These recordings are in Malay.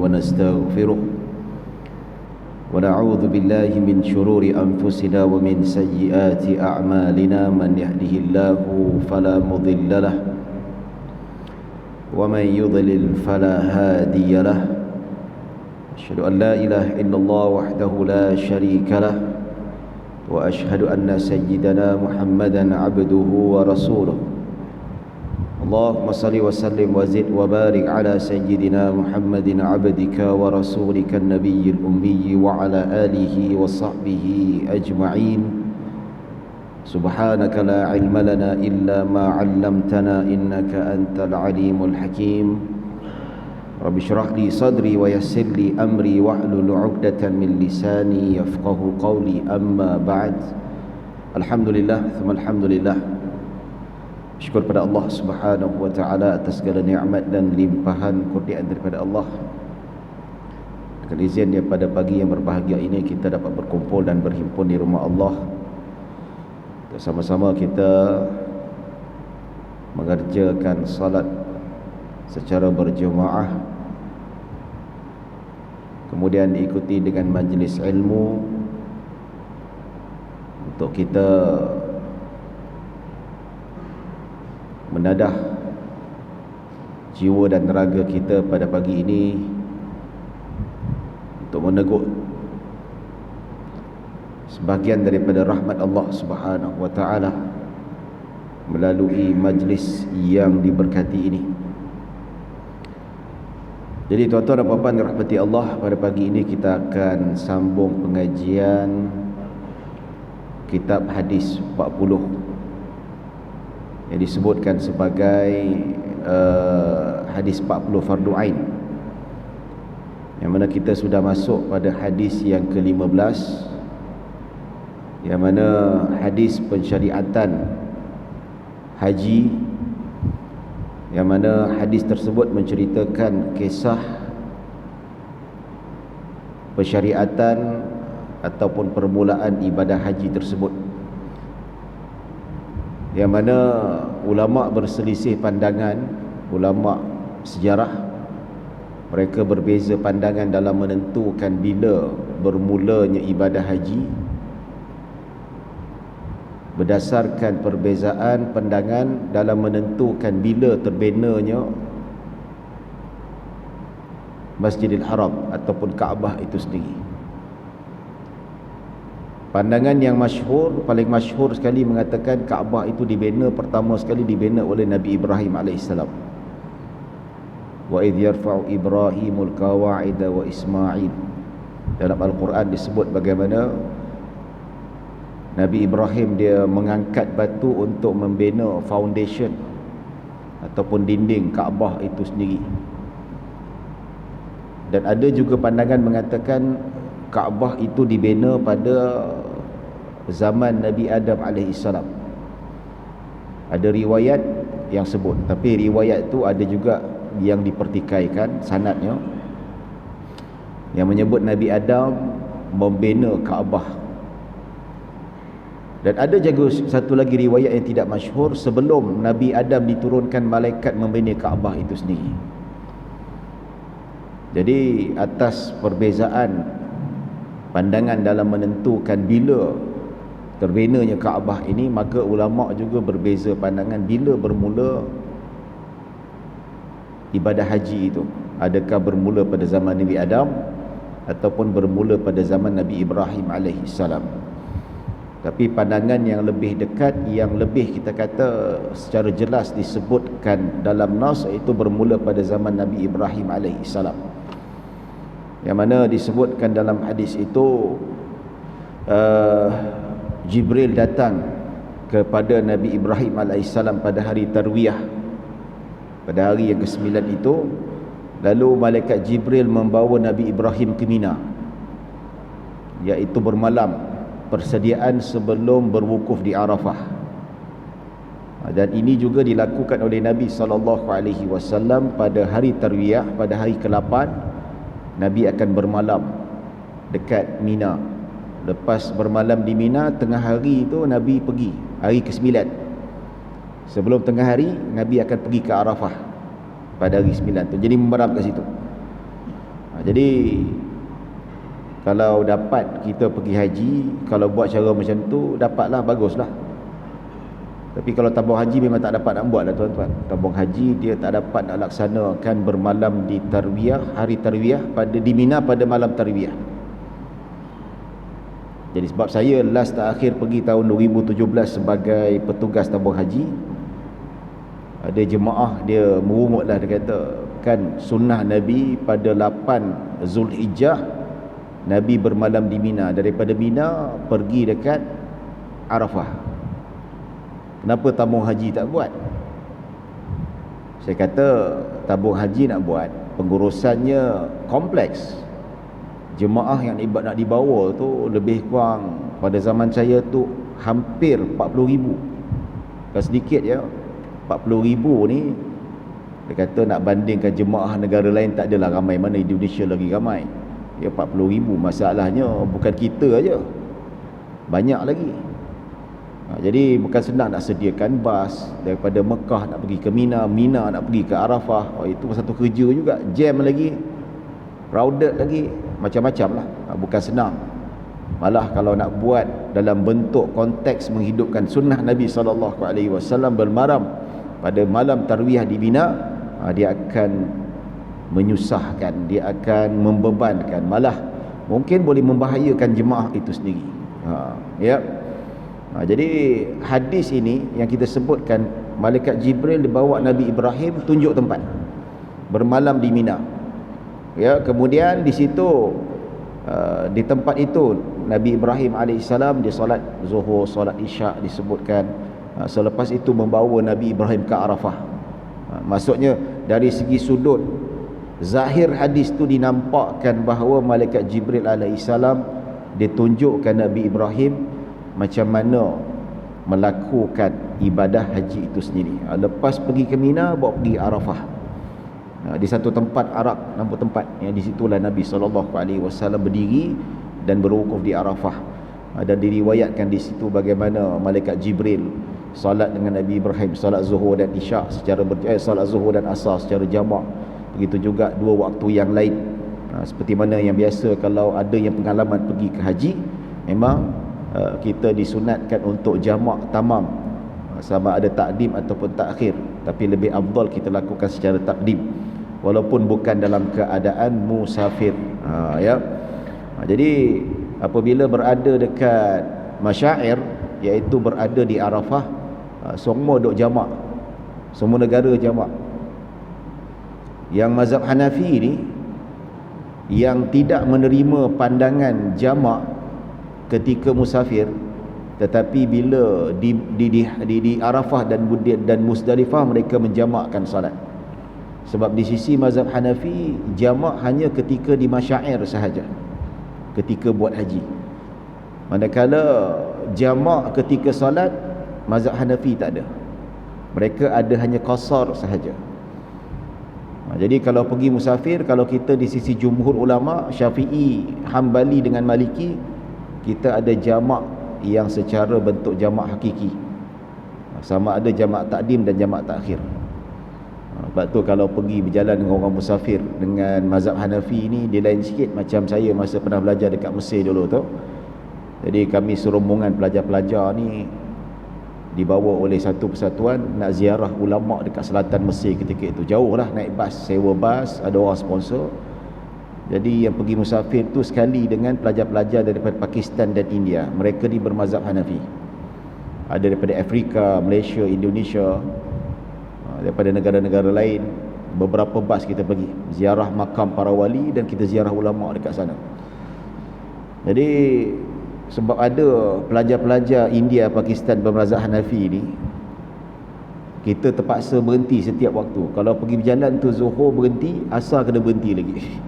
ونستغفره ونعوذ بالله من شرور أنفسنا ومن سيئات أعمالنا من يهده الله فلا مضل له ومن يضلل فلا هادي له أشهد أن لا إله إلا الله وحده لا شريك له وأشهد أن سيدنا محمدا عبده ورسوله اللهم صل وسلم وزد وبارك على سيدنا محمد عبدك ورسولك النبي الأمي وعلى آله وصحبه أجمعين سبحانك لا علم لنا إلا ما علمتنا إنك أنت العليم الحكيم رب اشرح لي صدري ويسر لي أمري واحلل عقدة من لساني يفقه قولي أما بعد الحمد لله ثم الحمد لله. Syukur pada Allah Subhanahu wa taala atas segala nikmat dan limpahan kurniaan daripada Allah. Dengan izin dia pada pagi yang berbahagia ini kita dapat berkumpul dan berhimpun di rumah Allah. Sama-sama kita mengerjakan salat secara berjemaah, kemudian diikuti dengan majlis ilmu untuk kita menadah jiwa dan raga kita pada pagi ini untuk meneguh sebahagian daripada rahmat Allah Subhanahu wa taala melalui majlis yang diberkati ini. Jadi tuan-tuan dan puan-puan dirahmati Allah, pada pagi ini kita akan sambung pengajian kitab hadis 40 yang disebutkan sebagai hadis 40 fardu ain, yang mana kita sudah masuk pada hadis yang ke-15, yang mana hadis pensyariatan haji, yang mana hadis tersebut menceritakan kisah pensyariatan ataupun permulaan ibadah haji tersebut, yang mana ulama berselisih pandangan, ulama sejarah mereka berbeza pandangan dalam menentukan bila bermulanya ibadah haji, berdasarkan perbezaan pandangan dalam menentukan bila terbenanya Masjidil Haram ataupun Kaabah itu sendiri. Pandangan yang masyhur, paling masyhur sekali mengatakan Kaabah itu dibina, pertama sekali dibina oleh Nabi Ibrahim AS. Wa idh yarfa'u Ibrahimul qawa'ida wa Ismail. Dalam Al-Quran disebut bagaimana Nabi Ibrahim dia mengangkat batu untuk membina foundation ataupun dinding Kaabah itu sendiri. Dan ada juga pandangan mengatakan Kaabah itu dibina pada zaman Nabi Adam AS. Ada riwayat yang sebut, tapi riwayat itu ada juga yang dipertikaikan sanadnya, yang menyebut Nabi Adam membina Kaabah. Dan ada juga satu lagi riwayat yang tidak masyhur, sebelum Nabi Adam diturunkan malaikat membina Kaabah itu sendiri. Jadi atas perbezaan pandangan dalam menentukan bila terbinanya Kaabah ini, maka ulama juga berbeza pandangan bila bermula ibadah haji itu. Adakah bermula pada zaman Nabi Adam ataupun bermula pada zaman Nabi Ibrahim alaihissalam. Tapi pandangan yang lebih dekat, yang lebih kita kata secara jelas disebutkan dalam nas, itu bermula pada zaman Nabi Ibrahim alaihissalam, yang mana disebutkan dalam hadis itu Jibril datang kepada Nabi Ibrahim AS pada hari Tarwiyah, pada hari yang ke-9 itu. Lalu malaikat Jibril membawa Nabi Ibrahim ke Mina, iaitu bermalam, persediaan sebelum berwukuf di Arafah. Dan ini juga dilakukan oleh Nabi SAW pada hari Tarwiyah, pada hari ke-8 Nabi akan bermalam dekat Mina. Lepas bermalam di Mina, tengah hari itu Nabi pergi, hari ke-9. Sebelum tengah hari, Nabi akan pergi ke Arafah pada hari 9 tu. Jadi membaram kat situ. Jadi kalau dapat kita pergi haji, kalau buat cara macam tu, dapatlah, baguslah. Tapi kalau tabung haji memang tak dapat nak buat lah tuan-tuan. Tabung haji dia tak dapat nak laksanakan bermalam di tarwiyah, hari tarwiyah di Mina pada malam tarwiyah. Jadi sebab saya last terakhir pergi tahun 2017 sebagai petugas tabung haji, ada jemaah dia merungut lah, dia kata kan sunnah Nabi pada 8 Zulhijjah Nabi bermalam di Mina, daripada Mina pergi dekat Arafah. Kenapa tabung haji tak buat? Saya kata tabung haji nak buat, pengurusannya kompleks. Jemaah yang nak dibawa tu lebih kurang pada zaman saya tu hampir 40,000. Bukan sedikit ya. 40,000 ni dia kata nak bandingkan jemaah negara lain tak adalah ramai, mana Indonesia lagi ramai. Ya 40,000. Masalahnya bukan kita aja, banyak lagi. Jadi bukan senang nak sediakan bas daripada Mekah nak pergi ke Mina, Mina nak pergi ke Arafah. Itu satu kerja juga, jam lagi, crowded lagi, macam-macam lah. Bukan senang. Malah kalau nak buat dalam bentuk konteks menghidupkan sunnah Nabi SAW bermalam pada malam tarwiyah di Mina, dia akan menyusahkan, dia akan membebankan, malah mungkin boleh membahayakan jemaah itu sendiri. Ya. Jadi hadis ini yang kita sebutkan, malaikat Jibril dibawa Nabi Ibrahim tunjuk tempat bermalam di Mina. Ya, kemudian di situ di tempat itu Nabi Ibrahim alaihissalam dia solat Zuhur, solat Isyak disebutkan. Selepas itu membawa Nabi Ibrahim ke Arafah. Maksudnya dari segi sudut zahir hadis tu dinampakkan bahawa malaikat Jibril alaihissalam ditunjukkan Nabi Ibrahim macam mana melakukan ibadah haji itu sendiri. Lepas pergi ke Mina, bawa pergi Arafah. Di satu tempat Arab, nama tempat yang di situlah Nabi SAW berdiri dan berwukuf di Arafah. Dan diriwayatkan di situ bagaimana malaikat Jibril salat dengan Nabi Ibrahim, salat Zuhur dan Isyak secara salat Zuhur dan Asar secara jamak. Begitu juga dua waktu yang lain. Seperti mana yang biasa kalau ada yang pengalaman pergi ke haji, memang kita disunatkan untuk jamak tamam, sama ada takdim ataupun takhir, tapi lebih afdal kita lakukan secara takdim walaupun bukan dalam keadaan musafir. Ya. Jadi apabila berada dekat masyair, iaitu berada di Arafah, semua duk jamak, semua negara jamak. Yang mazhab Hanafi ni yang tidak menerima pandangan jamak ketika musafir, tetapi bila di Arafah dan Muzdalifah mereka menjamakkan salat. Sebab di sisi mazhab Hanafi jamak hanya ketika di masyair sahaja, ketika buat haji. Manakala jamak ketika salat, mazhab Hanafi tak ada. Mereka ada hanya qasar sahaja. Jadi kalau pergi musafir, kalau kita di sisi jumhur ulama Syafi'i, Hambali dengan Maliki, kita ada jamak yang secara bentuk jamak hakiki, sama ada jamak takdim dan jamak takhir. Sebab tu kalau pergi berjalan dengan orang musafir dengan mazhab Hanafi ni, dia lain sikit macam saya masa pernah belajar dekat Mesir dulu tu. Jadi kami serombongan pelajar-pelajar ni dibawa oleh satu persatuan nak ziarah ulama dekat selatan Mesir ketika itu. Jauh lah, naik bas, sewa bas, ada orang sponsor. Jadi yang pergi musafir tu sekali dengan pelajar-pelajar daripada Pakistan dan India. Mereka ni bermazhab Hanafi. Ada daripada Afrika, Malaysia, Indonesia, daripada negara-negara lain. Beberapa bas kita pergi ziarah makam para wali dan kita ziarah ulama dekat sana. Jadi sebab ada pelajar-pelajar India, Pakistan bermazhab Hanafi ni, kita terpaksa berhenti setiap waktu. Kalau pergi berjalan tu Zuhur berhenti, Asar kena berhenti lagi.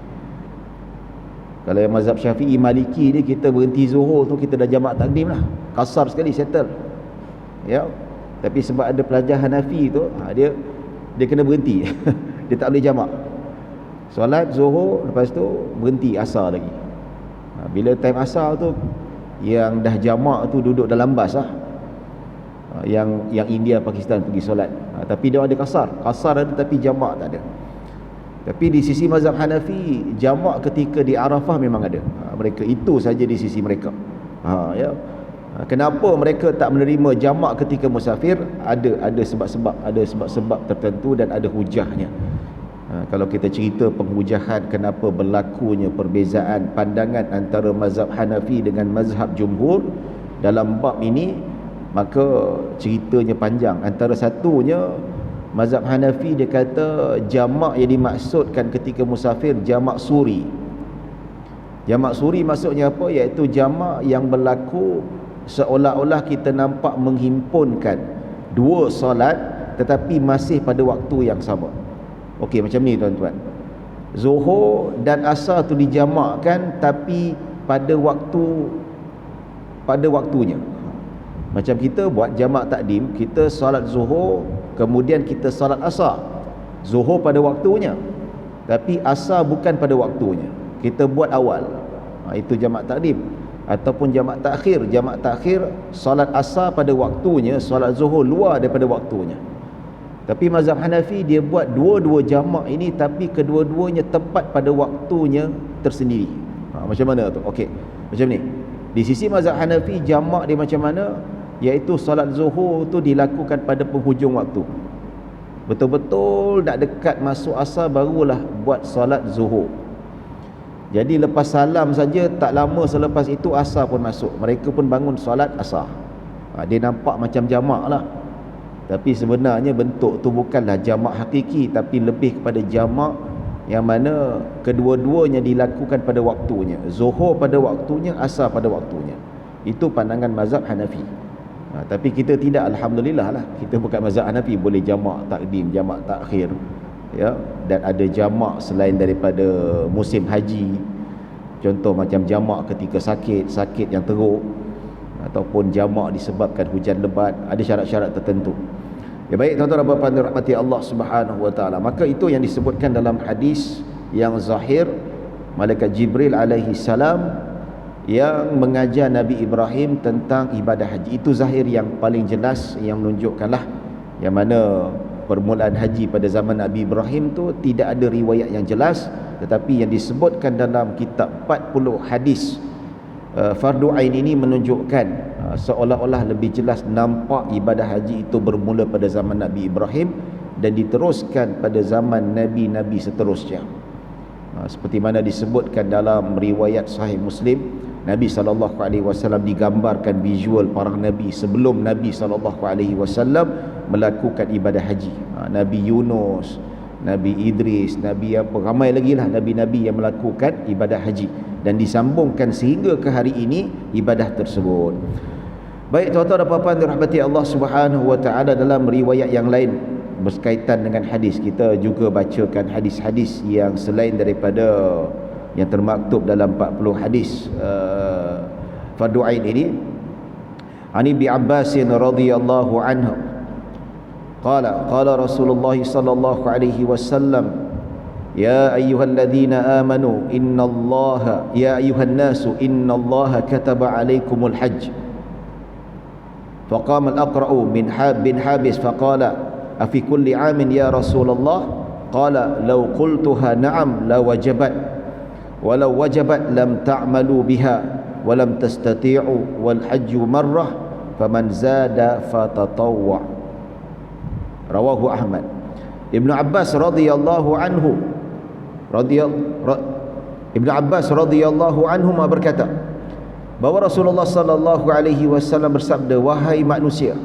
Kalau yang mazhab Syafi'i, Maliki ni, kita berhenti Zuhur tu kita dah jamak takdim lah, kasar sekali, settle. Ya. Tapi sebab ada pelajar Hanafi tu, dia kena berhenti. Dia tak boleh jamak. Solat Zuhur, lepas tu berhenti Asar lagi. Bila time Asar tu, yang dah jamak tu duduk dalam bas lah. Yang India, Pakistan pergi solat. Tapi dia ada kasar ada tapi jamak tak ada. Tapi di sisi mazhab Hanafi, jamak ketika di Arafah memang ada. Mereka itu saja di sisi mereka. Ya. Kenapa mereka tak menerima jamak ketika musafir? Ada sebab-sebab tertentu dan ada hujahnya. Kalau kita cerita penghujahan kenapa berlakunya perbezaan pandangan antara mazhab Hanafi dengan mazhab Jumhur dalam bab ini, maka ceritanya panjang. Antara satunya, mazhab Hanafi dia kata jamak yang dimaksudkan ketika musafir jamak suri. Jamak suri maksudnya apa? Iaitu jamak yang berlaku seolah-olah kita nampak menghimpunkan dua solat tetapi masih pada waktu yang sama. Okey, macam ni tuan-tuan. Zuhur dan asar tu dijamakkan tapi pada waktunya. Macam kita buat jamak takdim, kita solat zuhur, kemudian kita solat asar. Zuhur pada waktunya, tapi asar bukan pada waktunya. Kita buat awal. Itu jamak takdim. Ataupun jamak takhir. Jamak takhir, solat asar pada waktunya, solat zuhur luar daripada waktunya. Tapi mazhab Hanafi dia buat dua-dua jamak ini tapi kedua-duanya tepat pada waktunya tersendiri. Macam mana tu? Okey, macam ni. Di sisi mazhab Hanafi, jamak dia macam mana? Iaitu solat zuhur tu dilakukan pada penghujung waktu. Betul-betul nak dekat masuk asar barulah buat solat zuhur. Jadi lepas salam saja, tak lama selepas itu asar pun masuk. Mereka pun bangun solat asar. Dia nampak macam jamak lah. Tapi sebenarnya bentuk tu bukanlah jamak hakiki, tapi lebih kepada jamak yang mana kedua-duanya dilakukan pada waktunya. Zuhur pada waktunya, asar pada waktunya. Itu pandangan mazhab Hanafi. Tapi kita tidak, alhamdulillah lah, kita bukan mazhab Hanafi, boleh jamak takdim, jamak takhir, ya. Dan ada jamak selain daripada musim haji. Contoh macam jamak ketika sakit yang teruk, ataupun jamak disebabkan hujan lebat. Ada syarat-syarat tertentu. Ya, baik tuan-tuan dan puan-puan dirahmati Allah Subhanahu wa taala. Maka itu yang disebutkan dalam hadis yang zahir, malaikat Jibril alaihi salam yang mengajar Nabi Ibrahim tentang ibadah haji. Itu zahir yang paling jelas, yang menunjukkanlah yang mana permulaan haji pada zaman Nabi Ibrahim tu tidak ada riwayat yang jelas, tetapi yang disebutkan dalam kitab 40 hadis fardu ain ini menunjukkan seolah-olah lebih jelas nampak ibadah haji itu bermula pada zaman Nabi Ibrahim dan diteruskan pada zaman nabi-nabi seterusnya. Seperti mana disebutkan dalam riwayat Sahih Muslim, Nabi SAW digambarkan visual para nabi sebelum Nabi SAW melakukan ibadah haji. Nabi Yunus, Nabi Idris, Nabi apa, ramai lagi lah Nabi-Nabi yang melakukan ibadah haji, dan disambungkan sehingga ke hari ini ibadah tersebut. Baik tuan-tuan dan puan-puan dirahmati Allah Subhanahu wa taala, dalam riwayat yang lain berkaitan dengan hadis, kita juga bacakan hadis-hadis yang selain daripada yang termaktub dalam 40 hadis fardu ain ini. Ani bi Abbas radhiyallahu anhu qala Rasulullah sallallahu alaihi wasallam, ya ayyuhalladzina amanu innallaha ya ayyuhan nasu innallaha kataba alaikumul hajj. فقام الأقرأ بن حابس فقال أفي كل عام يا رسول الله؟ قال لو قلتها نعم لوجبت ولو وجبت لم تعملوا بها ولم تستطيعوا والحج مرة فمن زاد فتطوع. رواه أحمد. Ibn Abbas radhiyallahu anhu berkata bahawa Rasulullah sallallahu alaihi wasallam bersabda, wahai manusia,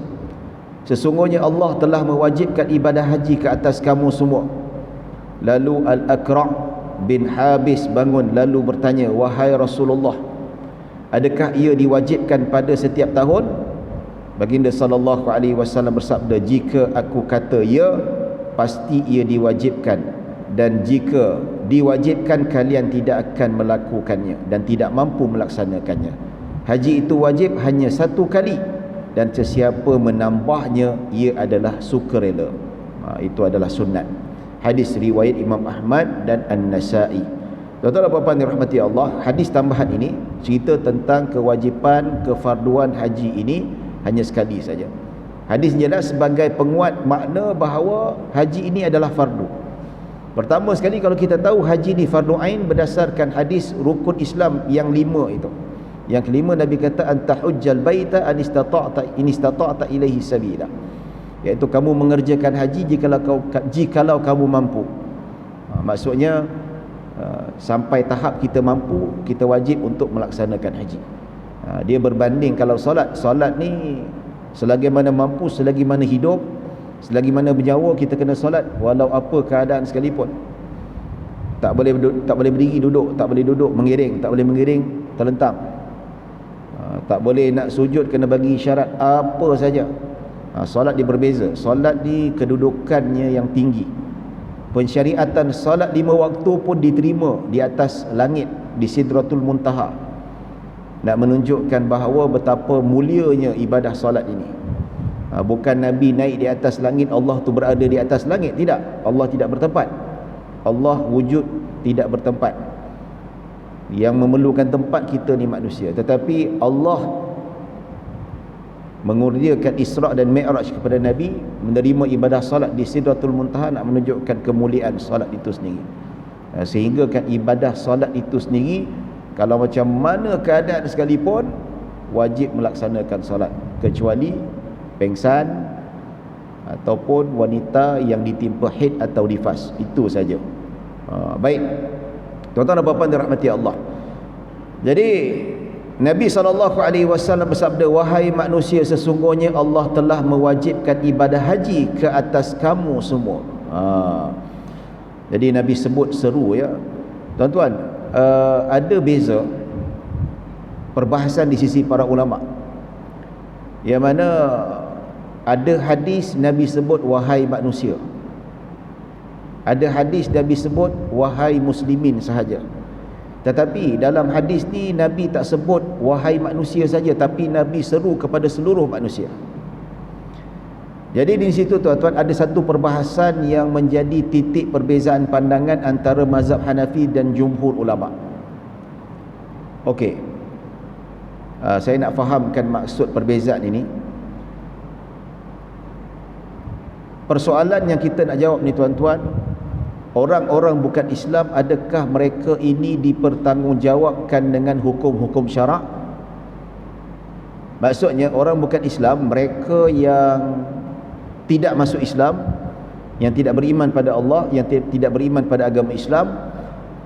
sesungguhnya Allah telah mewajibkan ibadah haji ke atas kamu semua. Lalu Al-Aqra' bin Habis bangun lalu bertanya, wahai Rasulullah, adakah ia diwajibkan pada setiap tahun? Baginda sallallahu alaihi wasallam bersabda, jika aku kata ya, pasti ia diwajibkan, dan jika diwajibkan kalian tidak akan melakukannya dan tidak mampu melaksanakannya. Haji itu wajib hanya satu kali, dan sesiapa menambahnya ia adalah sukarela. Itu adalah sunat. Hadis riwayat Imam Ahmad dan An-Nasa'i. Tuan-tuan dan puan-puan dirahmati Allah, hadis tambahan ini cerita tentang kewajipan kefarduan haji ini hanya sekali saja. Hadis jelas sebagai penguat makna bahawa haji ini adalah fardu. Pertama sekali, kalau kita tahu haji ni fardu ain berdasarkan hadis rukun Islam yang 5 itu. Yang kelima, Nabi kata antahujjal baita in istata'ta ilaihi sabila, iaitu kamu mengerjakan haji jikalau kamu mampu. Maksudnya sampai tahap kita mampu, kita wajib untuk melaksanakan haji. Dia berbanding kalau solat ni selagi mana mampu, selagi mana hidup, selagi mana bernyawa, kita kena solat walau apa keadaan sekalipun. Tak boleh berdiri duduk, tak boleh duduk mengiring, tak boleh mengiring terlentang, tak boleh nak sujud kena bagi isyarat apa saja. Solat dia berbeza. Solat ni kedudukannya yang tinggi. Pensyariatan solat 5 waktu pun diterima di atas langit di Sidratul Muntaha, nak menunjukkan bahawa betapa mulianya ibadah solat ini. Bukan Nabi naik di atas langit, Allah tu berada di atas langit. Tidak, Allah tidak bertempat. Allah wujud tidak bertempat. Yang memerlukan tempat kita ni manusia. Tetapi Allah mengurniakan Isra' dan Mi'raj kepada Nabi, menerima ibadah solat di Sidratul Muntaha, nak menunjukkan kemuliaan solat itu sendiri. Sehingga kan ibadah solat itu sendiri, kalau macam mana keadaan sekalipun, wajib melaksanakan solat, kecuali pengsan ataupun wanita yang ditimpa haid atau nifas, itu saja. Baik, tuan-tuan dan puan-puan dirahmati Allah. Jadi Nabi SAW bersabda, wahai manusia, sesungguhnya Allah telah mewajibkan ibadah haji ke atas kamu semua. Jadi Nabi sebut seru, ya tuan-tuan. Ada beza perbahasan di sisi para ulama, yang mana ada hadis Nabi sebut wahai manusia, ada hadis Nabi sebut wahai muslimin sahaja. Tetapi dalam hadis ni Nabi tak sebut wahai manusia saja, tapi Nabi seru kepada seluruh manusia. Jadi di situ tuan-tuan ada satu perbahasan yang menjadi titik perbezaan pandangan antara mazhab Hanafi dan jumhur ulama. Okey, saya nak fahamkan maksud perbezaan ini. Persoalan yang kita nak jawab ni tuan-tuan, orang-orang bukan Islam, adakah mereka ini dipertanggungjawabkan dengan hukum-hukum syarak? Maksudnya orang bukan Islam, mereka yang tidak masuk Islam, yang tidak beriman pada Allah, yang tidak beriman pada agama Islam,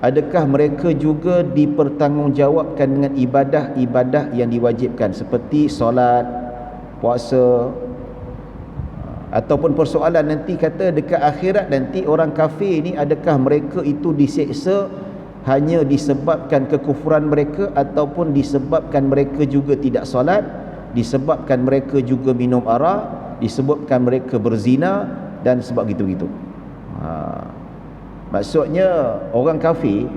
adakah mereka juga dipertanggungjawabkan dengan ibadah-ibadah yang diwajibkan seperti solat, puasa? Ataupun persoalan nanti kata dekat akhirat nanti orang kafir ni, adakah mereka itu diseksa hanya disebabkan kekufuran mereka, ataupun disebabkan mereka juga tidak solat, disebabkan mereka juga minum arak, disebabkan mereka berzina dan sebab gitu-gitu. Maksudnya orang kafir,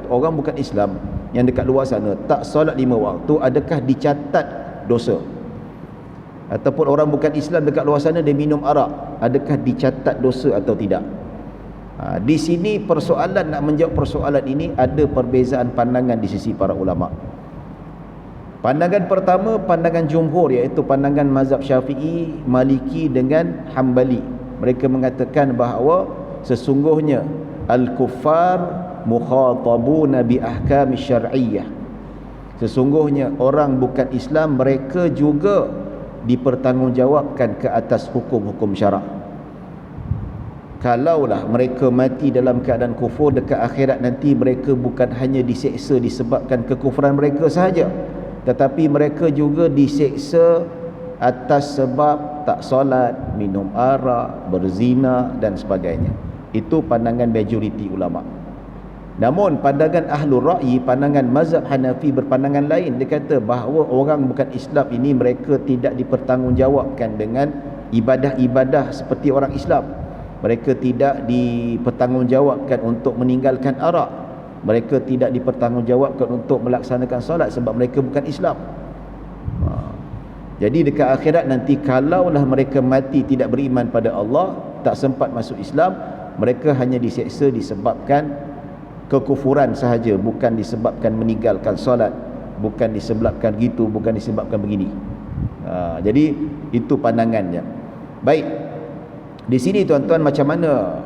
orang bukan Islam yang dekat luar sana tak solat 5 waktu, adakah dicatat dosa? Ataupun orang bukan Islam dekat luar sana dia minum arak, adakah dicatat dosa atau tidak? Di sini persoalan, nak menjawab persoalan ini ada perbezaan pandangan di sisi para ulama. Pandangan pertama, pandangan jumhur, iaitu pandangan mazhab Syafi'i, Maliki dengan Hambali. Mereka mengatakan bahawa sesungguhnya al-kuffar mukhatabuna bi ahkam syar'iyyah. Sesungguhnya orang bukan Islam, mereka juga dipertanggungjawabkan ke atas hukum-hukum syarak. Kalaulah mereka mati dalam keadaan kufur, dekat akhirat nanti mereka bukan hanya diseksa disebabkan kekufuran mereka sahaja, tetapi mereka juga diseksa atas sebab tak solat, minum arak, berzina dan sebagainya. Itu pandangan majoriti ulama. Namun pandangan ahlul ra'yi, pandangan mazhab Hanafi berpandangan lain. Dia kata bahawa orang bukan Islam ini mereka tidak dipertanggungjawabkan dengan ibadah-ibadah seperti orang Islam. Mereka tidak dipertanggungjawabkan untuk meninggalkan arak. Mereka tidak dipertanggungjawabkan untuk melaksanakan solat sebab mereka bukan Islam. Jadi dekat akhirat nanti, kalaulah mereka mati tidak beriman pada Allah, tak sempat masuk Islam, mereka hanya diseksa disebabkan kekufuran sahaja, bukan disebabkan meninggalkan solat, bukan disebabkan gitu, bukan disebabkan begini. Jadi itu pandangannya. Baik, di sini tuan-tuan, macam mana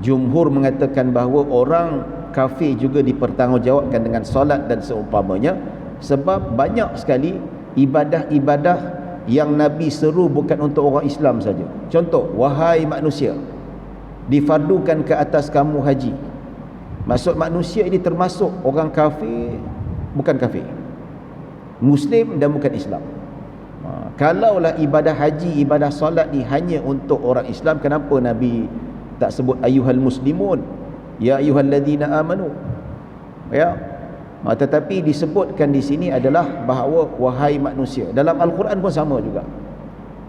Jumhur mengatakan bahawa orang kafir juga dipertanggungjawabkan dengan solat dan seumpamanya, sebab banyak sekali ibadah-ibadah yang Nabi seru bukan untuk orang Islam saja. Contoh, wahai manusia, difardukan ke atas kamu haji. Maksud manusia ini termasuk orang kafir, bukan kafir, Muslim dan bukan Islam. Kalaulah ibadah haji, ibadah solat ni hanya untuk orang Islam, kenapa Nabi tak sebut ayyuhal muslimun, ya ayyuhalladzina amanu? Ya. Tetapi disebutkan di sini adalah bahawa wahai manusia. Dalam Al-Quran pun sama juga,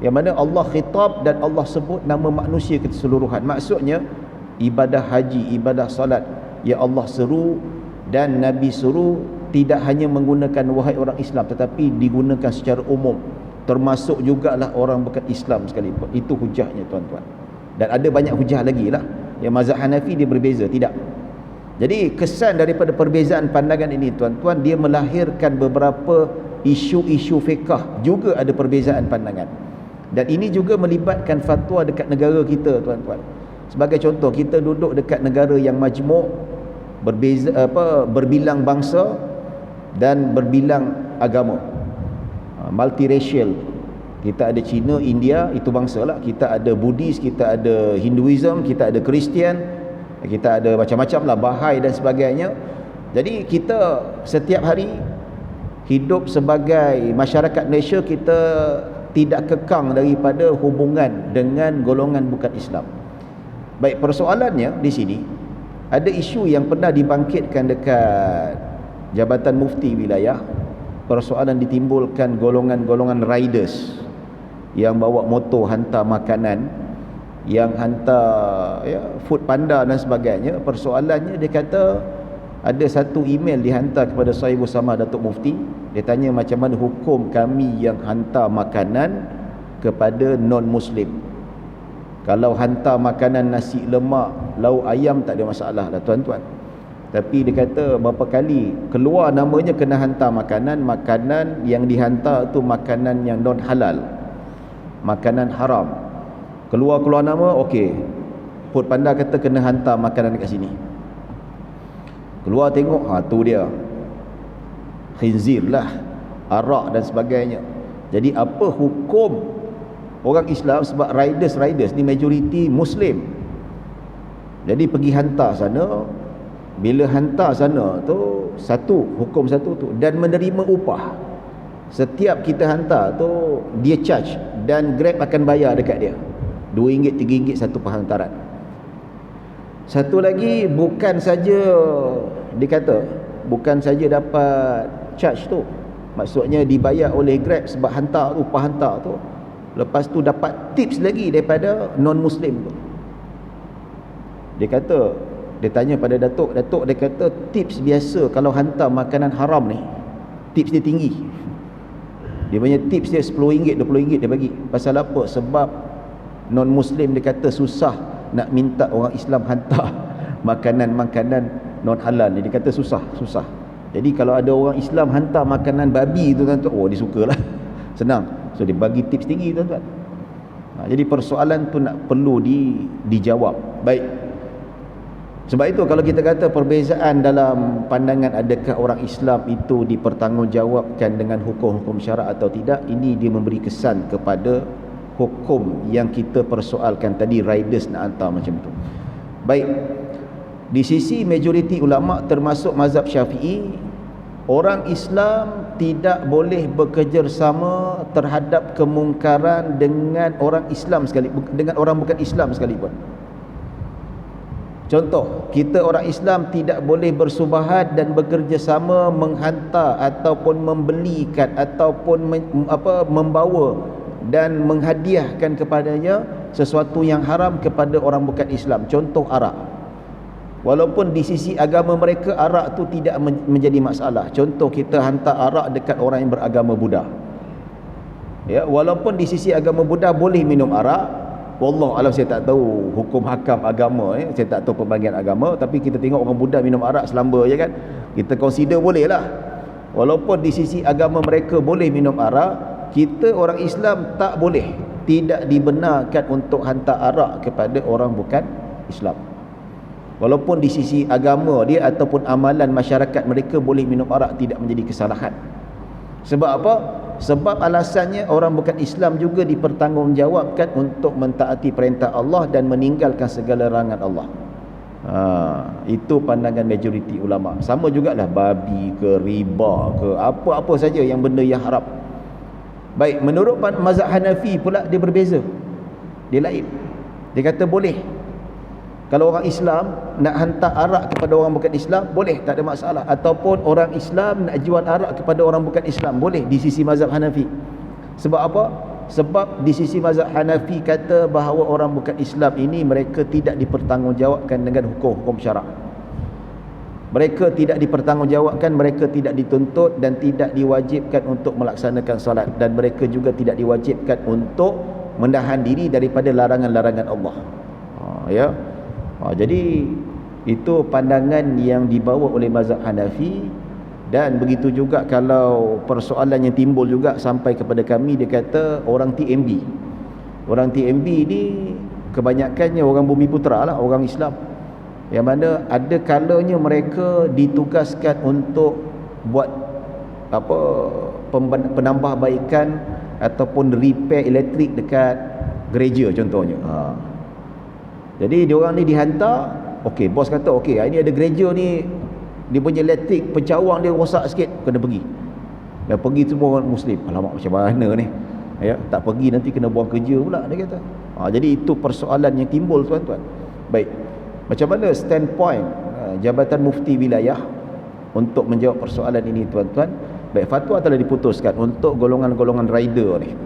yang mana Allah khitab dan Allah sebut nama manusia keseluruhan. Maksudnya ibadah haji, ibadah solat, ya Allah seru dan Nabi suruh tidak hanya menggunakan wahai orang Islam, tetapi digunakan secara umum, termasuk jugalah orang bukan Islam sekalipun. Itu hujahnya tuan-tuan. Dan ada banyak hujah lagi lah. Yang mazhab Hanafi dia berbeza, tidak. Jadi kesan daripada perbezaan pandangan ini tuan-tuan, dia melahirkan beberapa isu-isu fiqh, juga ada perbezaan pandangan. Dan ini juga melibatkan fatwa dekat negara kita tuan-tuan. Sebagai contoh, kita duduk dekat negara yang majmuk, berbilang bangsa dan berbilang agama, multiracial. Kita ada Cina, India, itu bangsa lah. Kita ada Buddhis, kita ada Hinduism, kita ada Kristian, kita ada macam-macam lah, Bahai dan sebagainya. Jadi kita setiap hari hidup sebagai masyarakat Malaysia, kita tidak kekang daripada hubungan dengan golongan bukan Islam. Baik, persoalannya di sini ada isu yang pernah dibangkitkan dekat Jabatan Mufti Wilayah. Persoalan ditimbulkan golongan-golongan riders yang bawa motor hantar makanan, yang hantar food panda dan sebagainya. Persoalannya, dia kata ada satu email dihantar kepada Sahibu Sama Datuk Mufti. Dia tanya macam mana hukum kami yang hantar makanan kepada non-Muslim. Kalau hantar makanan nasi lemak, lauk ayam, tak ada masalah lah tuan-tuan. Tapi dia kata berapa kali keluar namanya kena hantar makanan, makanan yang dihantar tu makanan yang non halal, makanan haram. Keluar nama, okey, Food Panda kata kena hantar makanan dekat sini. Keluar tengok, tu dia khinzir lah, arak dan sebagainya. Jadi apa hukum orang Islam, sebab riders ni majoriti Muslim. Jadi pergi hantar sana. Bila hantar sana tu, hukum satu tu, dan menerima upah. Setiap kita hantar tu dia charge, dan Grab akan bayar dekat dia RM2, RM3 satu penghantaran. Satu lagi, bukan saja dia kata bukan saja dapat charge tu, maksudnya dibayar oleh Grab sebab hantar tu, upah hantar tu, lepas tu dapat tips lagi daripada non-Muslim tu. Dia kata, dia tanya pada Datuk dia kata tips biasa kalau hantar makanan haram ni, tips dia tinggi. Dia punya tips dia RM10, RM20 dia bagi. Pasal apa? Sebab non-Muslim dia kata susah nak minta orang Islam hantar makanan-makanan non halal ni. Dia kata susah. Jadi kalau ada orang Islam hantar makanan babi tu tuan-tuan, dia sukalah. Senang. So dia bagi tips tinggi tuan-tuan. Jadi persoalan tu nak perlu dijawab. Baik. Sebab itu kalau kita kata perbezaan dalam pandangan adakah orang Islam itu dipertanggungjawabkan dengan hukum-hukum syarak atau tidak, ini dia memberi kesan kepada hukum yang kita persoalkan tadi, riders nak hantar macam tu. Baik, di sisi majoriti ulama termasuk mazhab Syafi'i, orang Islam tidak boleh bekerjasama terhadap kemungkaran dengan orang Islam sekalipun, dengan orang bukan Islam sekalipun. Contoh, kita orang Islam tidak boleh bersubahat dan bekerjasama menghantar ataupun membelikan ataupun membawa dan menghadiahkan kepadanya sesuatu yang haram kepada orang bukan Islam. Contoh, arak. Walaupun di sisi agama mereka arak tu tidak menjadi masalah. Contoh, kita hantar arak dekat orang yang beragama Buddha. Ya, walaupun di sisi agama Buddha boleh minum arak. Wallah alam, saya tak tahu hukum hakam agama, saya tak tahu pembagian agama, tapi kita tengok orang Buddha minum arak selamba je kan, kita consider boleh lah. Walaupun di sisi agama mereka boleh minum arak, kita orang Islam tak boleh, tidak dibenarkan untuk hantar arak kepada orang bukan Islam. Walaupun di sisi agama dia ataupun amalan masyarakat mereka boleh minum arak tidak menjadi kesalahan. Sebab apa? Sebab alasannya orang bukan Islam juga dipertanggungjawabkan untuk mentaati perintah Allah dan meninggalkan segala larangan Allah. Itu pandangan majoriti ulama. Sama jugalah babi ke riba ke apa-apa saja yang benda yang haram. Baik, menurut mazhab Hanafi pula dia berbeza. Dia lain. Dia kata boleh. Kalau orang Islam nak hantar arak kepada orang bukan Islam, boleh, tak ada masalah. Ataupun orang Islam nak jual arak kepada orang bukan Islam, boleh di sisi mazhab Hanafi. Sebab apa? Sebab di sisi mazhab Hanafi kata bahawa orang bukan Islam ini mereka tidak dipertanggungjawabkan dengan hukum-hukum syarak. Mereka tidak dipertanggungjawabkan, mereka tidak dituntut dan tidak diwajibkan untuk melaksanakan solat, dan mereka juga tidak diwajibkan untuk menahan diri daripada larangan-larangan Allah. Ya. Jadi itu pandangan yang dibawa oleh mazhab Hanafi. Dan begitu juga kalau persoalan yang timbul juga sampai kepada kami, dia kata orang TMB ni kebanyakannya orang Bumi Putra lah, orang Islam, yang mana ada kalanya mereka ditugaskan untuk buat penambahbaikan ataupun repair elektrik dekat gereja contohnya. Jadi diorang ni dihantar, okey, bos kata okey, ini ada gereja ni, dia punya elektrik pencawang dia rosak sikit, kena pergi. Dan pergi semua orang Muslim. Alamak, macam mana ni? Ya, tak pergi nanti kena buang kerja pula, dia kata. Jadi itu persoalan yang timbul, tuan-tuan. Baik. Macam mana standpoint Jabatan Mufti Wilayah untuk menjawab persoalan ini, tuan-tuan? Baik, fatwa telah diputuskan untuk golongan-golongan rider ni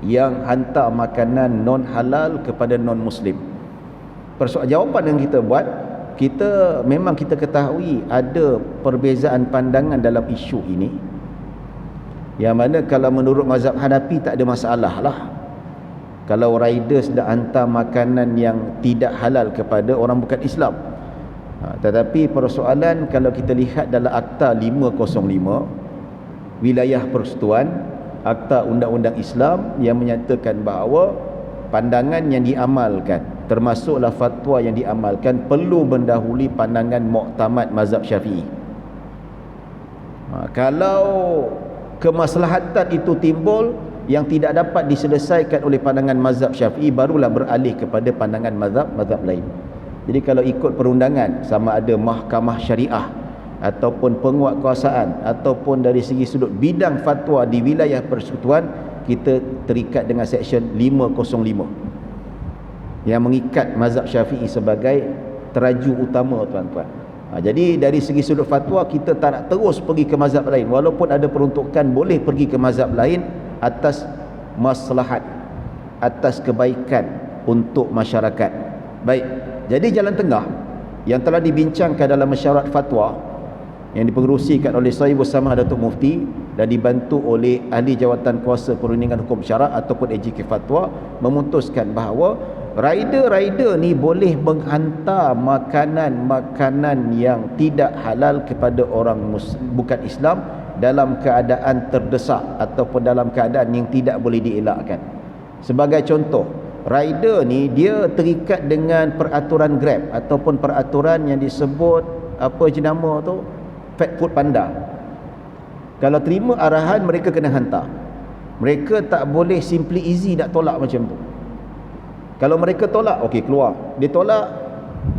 yang hantar makanan non halal kepada non muslim. Jawapan yang kita buat, memang kita ketahui ada perbezaan pandangan dalam isu ini, yang mana kalau menurut mazhab Hanafi tak ada masalah lah kalau riders dah hantar makanan yang tidak halal kepada orang bukan Islam. Tetapi persoalan kalau kita lihat dalam Akta 505 Wilayah Persekutuan, Akta Undang-Undang Islam, yang menyatakan bahawa pandangan yang diamalkan, termasuklah fatwa yang diamalkan, perlu mendahului pandangan muktamad mazhab Syafi'i. Kalau kemaslahatan itu timbul yang tidak dapat diselesaikan oleh pandangan mazhab Syafi'i, barulah beralih kepada pandangan mazhab lain. Jadi kalau ikut perundangan, sama ada mahkamah syariah ataupun penguatkuasaan ataupun dari segi sudut bidang fatwa di wilayah persekutuan, kita terikat dengan Seksyen 505 yang mengikat mazhab Syafi'i sebagai teraju utama, tuan-tuan. Jadi dari segi sudut fatwa, kita tak nak terus pergi ke mazhab lain, walaupun ada peruntukan boleh pergi ke mazhab lain atas maslahat, atas kebaikan untuk masyarakat. Baik, jadi jalan tengah yang telah dibincangkan dalam mesyuarat fatwa yang dipengerusikan oleh Sahibul Samah Datuk Mufti dan dibantu oleh ahli jawatan kuasa perundingan hukum syarak ataupun AJK Fatwa, memutuskan bahawa rider-rider ni boleh menghantar makanan-makanan yang tidak halal kepada orang bukan Islam dalam keadaan terdesak ataupun dalam keadaan yang tidak boleh dielakkan. Sebagai contoh, rider ni dia terikat dengan peraturan Grab ataupun peraturan yang disebut apa jenama tu, Fat Food Panda. Kalau terima arahan, mereka kena hantar. Mereka tak boleh simply easy nak tolak macam tu. Kalau mereka tolak, okey, keluar. Dia tolak,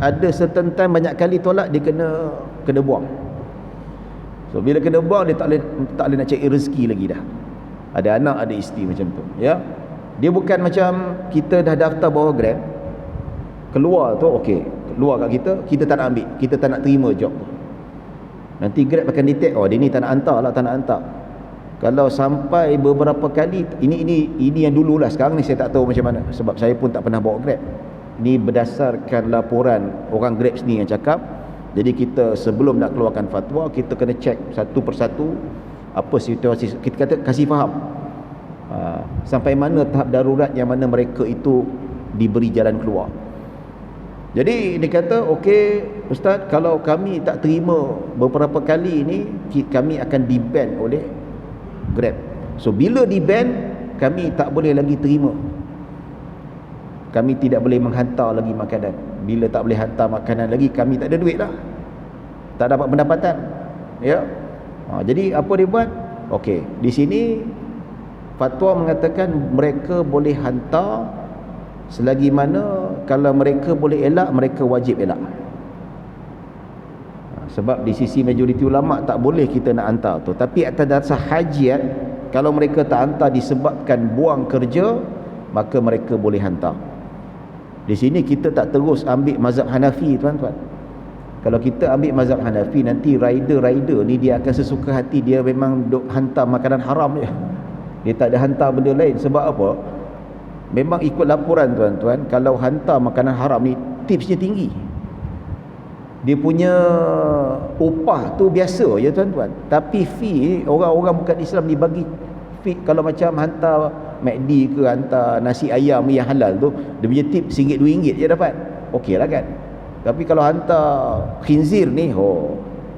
ada certain time banyak kali tolak, dia kena buang. So bila kena buang, dia tak boleh nak cari rezeki lagi dah. Ada anak, ada isteri macam tu, ya. Dia bukan macam kita dah daftar bawa Grab, keluar tu okey, keluar kat kita tak nak ambil, kita tak nak terima job tu. Nanti Grab akan detect, oh dia ni tak nak hantar lah, tak nak hantar. Kalau sampai beberapa kali, ini yang dululah, sekarang ni saya tak tahu macam mana, sebab saya pun tak pernah bawa Grab. Ini berdasarkan laporan orang Grab sendiri yang cakap. Jadi kita sebelum nak keluarkan fatwa, kita kena check satu persatu apa situasi, kita kata kasih faham sampai mana tahap darurat yang mana mereka itu diberi jalan keluar. Jadi dia kata, okey Ustaz, kalau kami tak terima beberapa kali ini, kami akan di-ban oleh Grab. So bila di-ban, kami tak boleh lagi terima, kami tidak boleh menghantar lagi makanan. bila tak boleh hantar makanan lagi, kami tak ada duit lah, tak dapat pendapatan, ya. Jadi apa dia buat? Okey, di sini fatwa mengatakan mereka boleh hantar selagi mana kalau mereka boleh elak, mereka wajib elak. Sebab di sisi majoriti ulama tak boleh kita nak hantar tu, tapi atas dasar hajiat, kalau mereka tak hantar disebabkan buang kerja, maka mereka boleh hantar. Di sini kita tak terus ambil mazhab Hanafi, tuan-tuan. Kalau kita ambil mazhab Hanafi, nanti rider ni dia akan sesuka hati, dia memang duk hantar makanan haram je, dia tak ada hantar benda lain. Sebab apa? Memang ikut laporan, tuan-tuan, kalau hantar makanan haram ni tipsnya tinggi, dia punya upah tu biasa je, tuan-tuan. Tapi fee, orang-orang bukan Islam ni bagi fee. Kalau macam hantar McD ke, hantar nasi ayam yang halal tu, dia punya tip RM1-RM2 je dapat, okey lah kan. Tapi kalau hantar khinzir ni,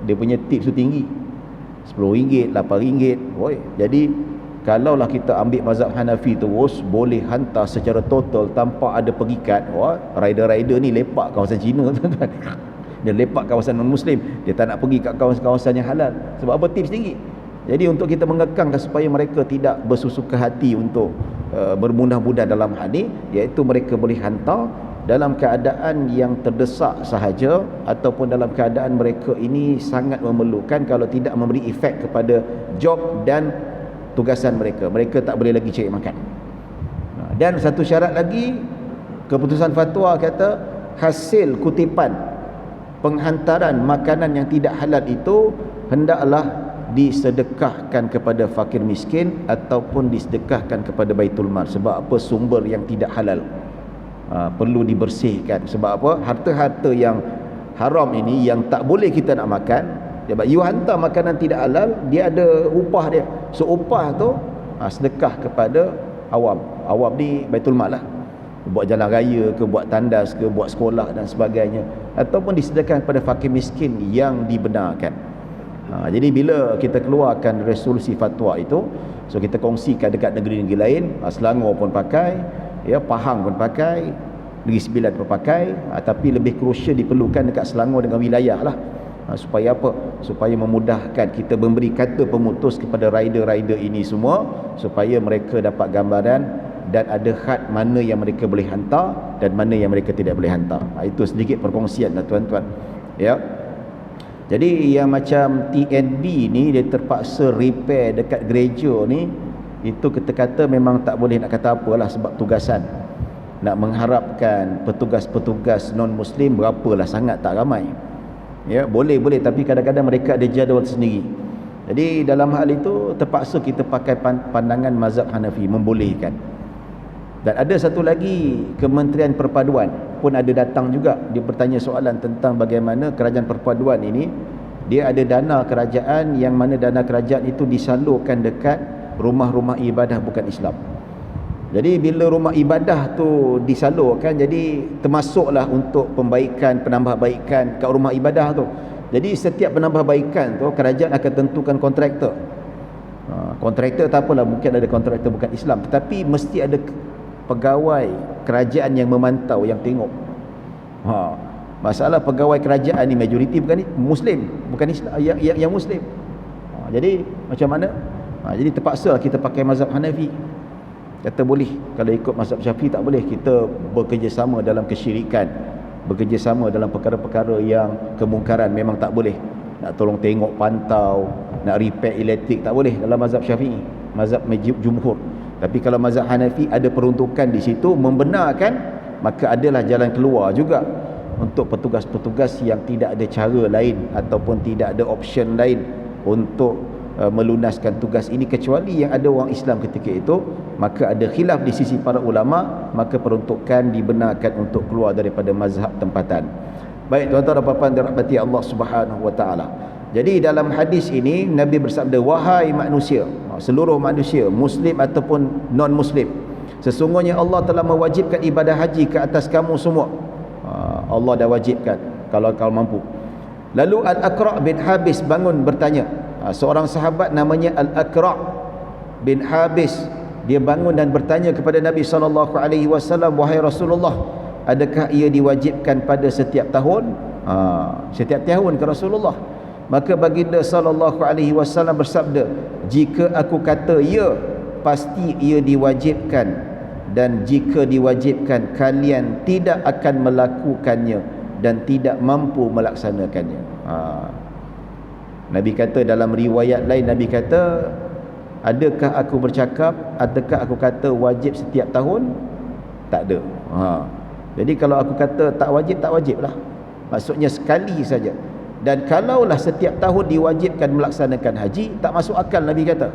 dia punya tips tu tinggi, RM10, RM8. Jadi kalaulah kita ambil mazhab Hanafi terus, boleh hantar secara total tanpa ada pengikat. Rider-rider ni lepak kawasan Cina, tuan-tuan. Dia lepak kawasan non-Muslim, dia tak nak pergi kat kawasan-kawasan yang halal. Sebab apa? Tips tinggi. Jadi untuk kita mengekangkan supaya mereka tidak bersusuka hati untuk bermudah-mudah dalam hal ini, iaitu mereka boleh hantar dalam keadaan yang terdesak sahaja, ataupun dalam keadaan mereka ini sangat memerlukan, kalau tidak memberi efek kepada job dan tugasan mereka, mereka tak boleh lagi cari makan. Dan satu syarat lagi, keputusan fatwa kata hasil kutipan penghantaran makanan yang tidak halal itu hendaklah disedekahkan kepada fakir miskin ataupun disedekahkan kepada Baitul Mal. Sebab apa? Sumber yang tidak halal perlu dibersihkan. Sebab apa? Harta-harta yang haram ini yang tak boleh kita nak makan, sebab you hantar makanan tidak halal, dia ada upah dia. So upah tu sedekah kepada awam. Awam ni Baitul Mal lah, buat jalan raya ke, buat tandas ke, buat sekolah dan sebagainya, ataupun disedekahkan kepada fakir miskin yang dibenarkan. Jadi bila kita keluarkan resolusi fatwa itu, so kita kongsikan dekat negeri-negeri lain. Selangor pun pakai, ya, Pahang pun pakai, Negeri Sembilan pun pakai, tapi lebih krusial diperlukan dekat Selangor dengan wilayah lah. Supaya apa? Supaya memudahkan kita memberi kata pemutus kepada rider-rider ini semua, supaya mereka dapat gambaran dan ada had mana yang mereka boleh hantar dan mana yang mereka tidak boleh hantar. Itu sedikit perkongsian lah, tuan-tuan, ya. Jadi yang macam TNB ni, dia terpaksa repair dekat gereja ni, itu kita kata memang tak boleh nak kata apalah, sebab tugasan. Nak mengharapkan petugas-petugas non-Muslim berapalah, sangat tak ramai. Ya, boleh, tapi kadang-kadang mereka ada jadual sendiri. Jadi dalam hal itu terpaksa kita pakai pandangan mazhab Hanafi, membolehkan. Dan ada satu lagi, Kementerian Perpaduan pun ada datang juga, dia bertanya soalan tentang bagaimana kerajaan perpaduan ini, dia ada dana kerajaan yang mana dana kerajaan itu disalurkan dekat rumah-rumah ibadah bukan Islam. Jadi bila rumah ibadah tu disalurkan, jadi termasuklah untuk pembaikan, penambahbaikan kat rumah ibadah tu. Jadi setiap penambahbaikan tu kerajaan akan tentukan kontraktor. Kontraktor tak apalah, mungkin ada kontraktor bukan Islam, tetapi mesti ada pegawai kerajaan yang memantau, yang tengok. Masalah pegawai kerajaan ni majoriti bukan Muslim, bukan Islam, yang Muslim. Jadi macam mana? Jadi terpaksa kita pakai mazhab Hanafi. Kata boleh, kalau ikut mazhab Syafi'i tak boleh. Kita bekerjasama dalam kesyirikan, bekerjasama dalam perkara-perkara yang kemungkaran, memang tak boleh. Nak tolong tengok, pantau, nak repair elektrik, tak boleh dalam mazhab Syafi'i, mazhab jumhur. Tapi kalau mazhab Hanafi ada peruntukan di situ, membenarkan, maka adalah jalan keluar juga untuk petugas-petugas yang tidak ada cara lain ataupun tidak ada option lain untuk melunaskan tugas ini, kecuali yang ada orang Islam ketika itu. Maka ada khilaf di sisi para ulama, maka peruntukan dibenarkan untuk keluar daripada mazhab tempatan. Baik, tuan-tuan dan puan-puan dirahmati Allah Subhanahu wa taala. Jadi dalam hadis ini Nabi bersabda, wahai manusia, seluruh manusia, Muslim ataupun non-Muslim, sesungguhnya Allah telah mewajibkan ibadah haji ke atas kamu semua. Allah dah wajibkan, kalau kau mampu. Lalu Al-Aqra' bin Habis bangun bertanya. Seorang sahabat namanya Al-Aqra' bin Habis, dia bangun dan bertanya kepada Nabi SAW, wahai Rasulullah, adakah ia diwajibkan pada setiap tahun? Setiap tahun ke Rasulullah. Maka baginda sallallahu alaihi wasallam bersabda, jika aku kata ya, pasti ia diwajibkan, dan jika diwajibkan kalian tidak akan melakukannya dan tidak mampu melaksanakannya. Nabi kata dalam riwayat lain, Nabi kata, adakah aku bercakap, adakah aku kata wajib setiap tahun? Tak ada. Jadi kalau aku kata tak wajib, tak wajib lah. Maksudnya sekali saja. Dan kalaulah setiap tahun diwajibkan melaksanakan haji, tak masuk akal, Nabi kata.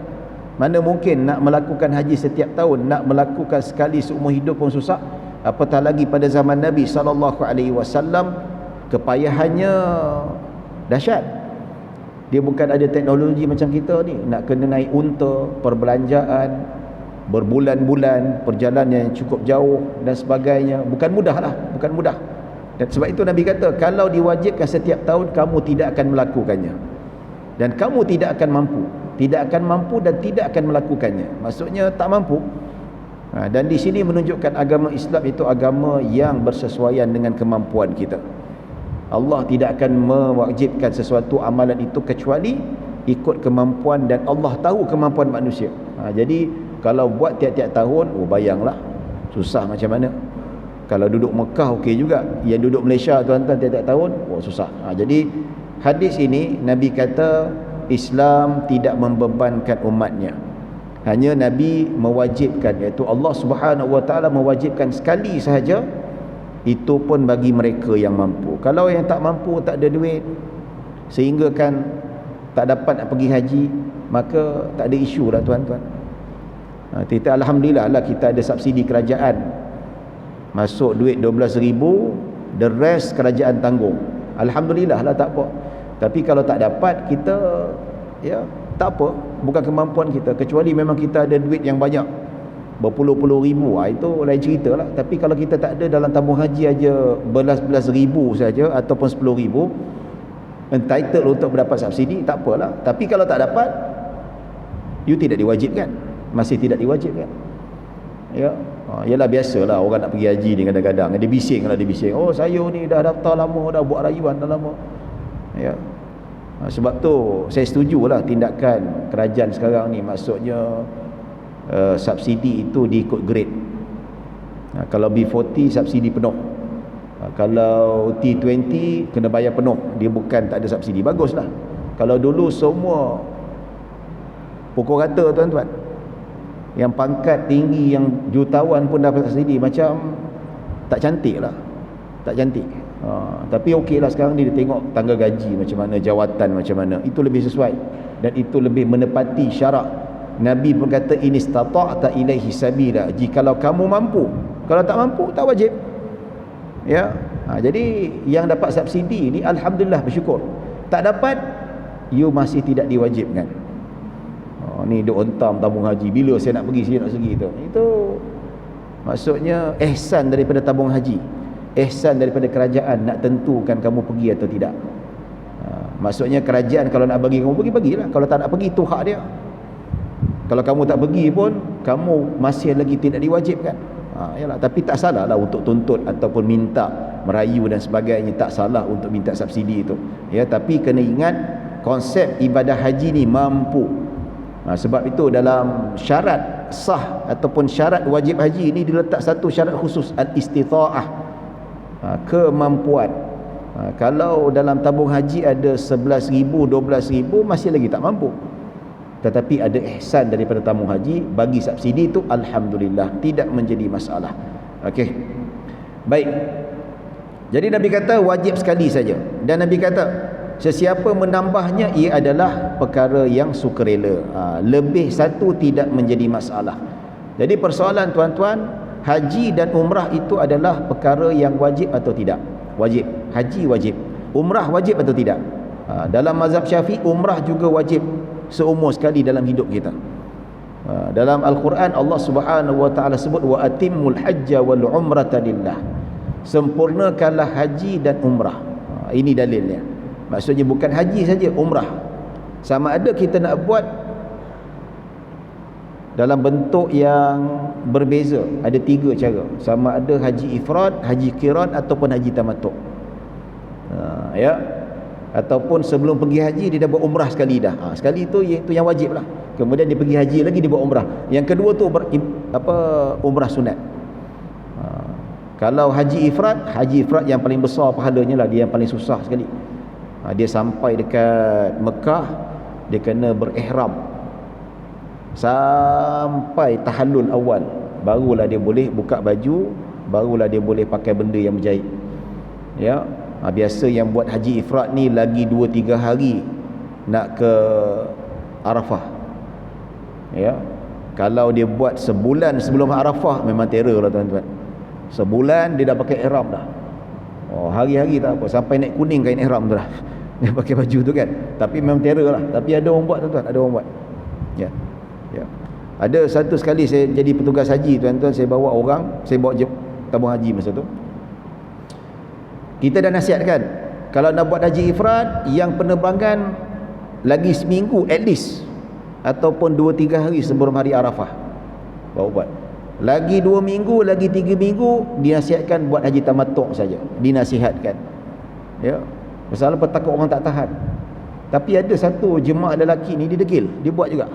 Mana mungkin nak melakukan haji setiap tahun, nak melakukan sekali seumur hidup pun susah, apatah lagi pada zaman Nabi SAW, kepayahannya dahsyat. Dia bukan ada teknologi macam kita ni, nak kena naik unta, perbelanjaan, berbulan-bulan, perjalanan yang cukup jauh dan sebagainya. Bukan mudah lah, bukan mudah. Dan sebab itu Nabi kata, kalau diwajibkan setiap tahun, kamu tidak akan melakukannya, dan kamu tidak akan mampu. Tidak akan mampu dan tidak akan melakukannya. Maksudnya tak mampu. Dan di sini menunjukkan agama Islam itu agama yang bersesuaian dengan kemampuan kita. Allah tidak akan mewajibkan sesuatu amalan itu kecuali ikut kemampuan, dan Allah tahu kemampuan manusia. Jadi kalau buat tiap-tiap tahun, bayanglah susah macam mana. Kalau duduk Mekah okey juga, yang duduk Malaysia tuan-tuan tiap-tiap tahun, susah. Jadi hadis ini Nabi kata Islam tidak membebankan umatnya. Hanya Nabi mewajibkan, iaitu Allah Subhanahu Wa Taala mewajibkan sekali sahaja, itu pun bagi mereka yang mampu. Kalau yang tak mampu, tak ada duit, sehingga kan tak dapat nak pergi haji, maka tak ada isu lah tuan-tuan. Kita alhamdulillah lah, kita ada subsidi kerajaan. Masuk duit 12,000, the rest kerajaan tanggung. Alhamdulillah lah, tak apa. Tapi kalau tak dapat, kita tak apa, bukan kemampuan kita, kecuali memang kita ada duit yang banyak, berpuluh-puluh ribu, itu lain cerita lah. Tapi kalau kita tak ada, dalam tabung haji aja belas-belas ribu saja, ataupun 10,000, entitled untuk mendapat subsidi, tak apalah. Tapi kalau tak dapat, you tidak diwajibkan, masih tidak diwajibkan. Yalah, biasalah orang nak pergi haji ni, kadang-kadang dia bising lah, dia bising, saya ni dah daftar lama, dah buat rayuan dah lama. Sebab tu saya setujulah tindakan kerajaan sekarang ni, maksudnya subsidi itu diikut grade. Kalau B40 subsidi penuh, kalau T20 kena bayar penuh, dia bukan tak ada subsidi. Baguslah. Kalau dulu semua pukul rata tuan-tuan, yang pangkat tinggi, yang jutawan pun dapat subsidi, macam tak cantik lah, tak cantik. Tapi okey lah sekarang ni, dia tengok tangga gaji macam mana, jawatan macam mana, itu lebih sesuai dan itu lebih menepati syarak. Nabi pun kata, in istata'ta ilaihi sabila, jikalau kamu mampu. Kalau tak mampu, tak wajib. Jadi yang dapat subsidi ni alhamdulillah, bersyukur. Tak dapat, you masih tidak diwajibkan. Ni duk hentam tabung haji, bila saya nak pergi, saya nak pergi tu. Itu maksudnya ihsan daripada tabung haji, ihsan daripada kerajaan nak tentukan kamu pergi atau tidak. Maksudnya kerajaan kalau nak bagi kamu pergi, bagilah. Kalau tak nak pergi, itu hak dia. Kalau kamu tak pergi pun, kamu masih lagi tidak diwajibkan. Yalah, tapi tak salah lah untuk tuntut ataupun minta, merayu dan sebagainya, tak salah untuk minta subsidi itu. Tapi kena ingat, konsep ibadah haji ni mampu. Sebab itu dalam syarat sah ataupun syarat wajib haji ini diletak satu syarat khusus, al-istita'ah, kemampuan. Kalau dalam tabung haji ada 11,000, 12,000, masih lagi tak mampu. Tetapi ada ihsan daripada tabung haji, bagi subsidi itu alhamdulillah, tidak menjadi masalah. Okey, baik. Jadi Nabi kata wajib sekali saja, dan Nabi kata sesiapa menambahnya, ia adalah perkara yang sukarela. Lebih satu tidak menjadi masalah. Jadi persoalan tuan-tuan, haji dan umrah itu adalah perkara yang wajib atau tidak? Wajib. Haji wajib. Umrah wajib atau tidak? Dalam mazhab Syafi'i, umrah juga wajib seumur sekali dalam hidup kita. Dalam Al-Quran Allah Subhanahu wa taala sebut, wa atimmul hajja wal umrata lillah. Sempurnakanlah haji dan umrah. Ini dalilnya. Maksudnya bukan haji saja, umrah. Sama ada kita nak buat dalam bentuk yang berbeza. Ada 3 cara, sama ada haji ifrad, haji qiran ataupun haji tamattu'. Ya, ataupun sebelum pergi haji dia dah buat umrah sekali dah. Sekali tu yang wajib lah. Kemudian dia pergi haji lagi, dia buat umrah. Yang kedua tu umrah sunat. Kalau haji ifrad yang paling besar pahalanya lah, dia yang paling susah sekali. Dia sampai dekat Mekah, dia kena berihram sampai tahallul awal, barulah dia boleh buka baju, barulah dia boleh pakai benda yang berjahit. Ya, biasa yang buat haji ifrad ni lagi 2-3 hari nak ke Arafah. Ya, kalau dia buat sebulan sebelum Arafah memang terror lah tuan-tuan. Sebulan dia dah pakai ihram dah. Hari-hari tak apa, sampai naik kuning kain ihram tu dah. Dia pakai baju tu kan. Tapi memang terror lah. Tapi ada orang buat tuan-tuan, ada orang buat. Ya. Ya. Ada satu sekali saya jadi petugas haji tuan-tuan, saya bawa tabung haji masa tu. Kita dah nasihatkan, kalau nak buat haji ifrad, yang penerbangan lagi seminggu at least, ataupun 2-3 hari sebelum hari Arafah baru buat. Lagi 2 minggu, lagi 3 minggu, dinasihatkan buat haji tamattu' saja. Dinasihatkan. Ya. Pasal apa? Takut orang tak tahan. Tapi ada satu jemaah lelaki ni, dia degil, dia buat juga.